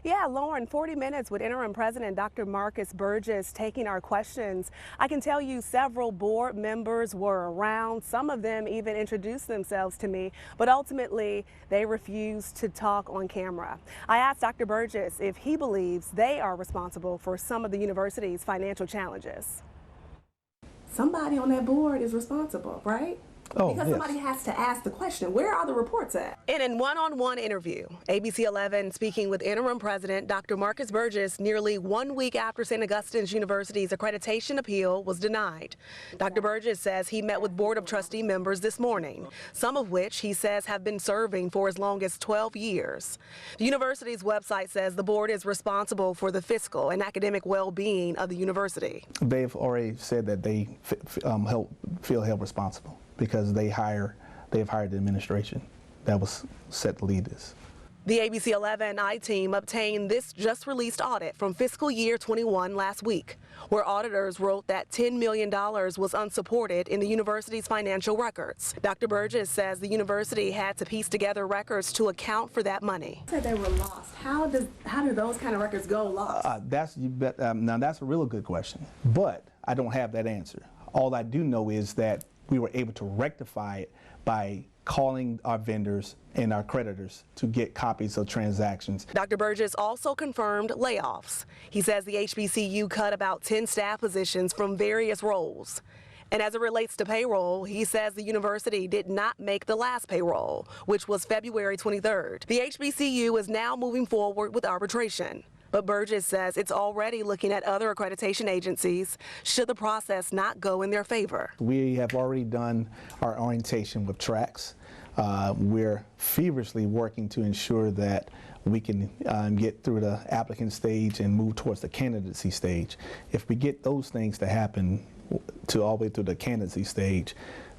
Yeah, Lauren, 40 minutes with Interim President Dr. Marcus Burgess taking our questions. I can tell you several board members were around. Some of them even introduced themselves to me, but ultimately they refused to talk on camera. I asked Dr. Burgess if he believes they are responsible for some of the university's financial challenges. Somebody on that board is responsible, right? Oh, because yes. somebody has to ask the question, where are the reports at? In a one-on-one interview, ABC 11 speaking with Interim President Dr. Marcus Burgess nearly 1 week after St. Augustine's University's accreditation appeal was denied. Dr. Burgess says he met with Board of Trustee members this morning, some of which he says have been serving for as long as 12 years. The university's website says the board is responsible for the fiscal and academic well-being of the university. They've already said that they feel held responsible, because they've hired the administration that was set to lead this. The ABC 11 I-team obtained this just released audit from fiscal year 21 last week, where auditors wrote that $10 million was unsupported in the university's financial records. Dr. Burgess says the university had to piece together records to account for that money. You said they were lost. How do those kind of records go lost? Now that's a really good question, but I don't have that answer. All I do know is that we were able to rectify it by calling our vendors and our creditors to get copies of transactions. Dr. Burgess also confirmed layoffs. He says the HBCU cut about 10 staff positions from various roles. And as it relates to payroll, he says the university did not make the last payroll, which was February 23rd. The HBCU is now moving forward with arbitration. But Burgess says it's already looking at other accreditation agencies should the process not go in their favor. We have already done our orientation with tracks. We're feverishly working to ensure that we can get through the applicant stage and move towards the candidacy stage. If we get those things to happen to all the way through the candidacy stage,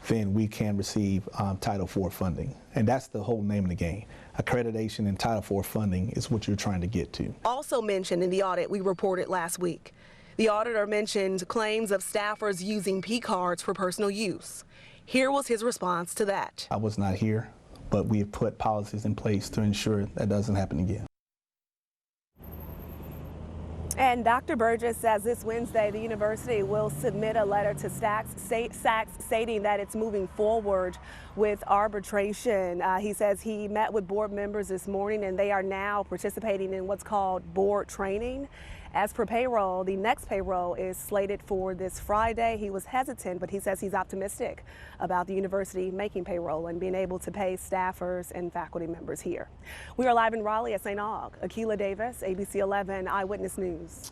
then we can receive Title IV funding. And that's the whole name of the game. Accreditation and Title IV funding is what you're trying to get to. Also mentioned in the audit we reported last week, the auditor mentioned claims of staffers using P cards for personal use. Here was his response to that. I was not here, but we have put policies in place to ensure that doesn't happen again. And Dr. Burgess says this Wednesday the university will submit a letter to SACS stating that it's moving forward with arbitration. He says he met with board members this morning and they are now participating in what's called board training. As for payroll, the next payroll is slated for this Friday. He was hesitant, but he says he's optimistic about the university making payroll and being able to pay staffers and faculty members here. We are live in Raleigh at St. Aug. Akila Davis, ABC 11 Eyewitness News.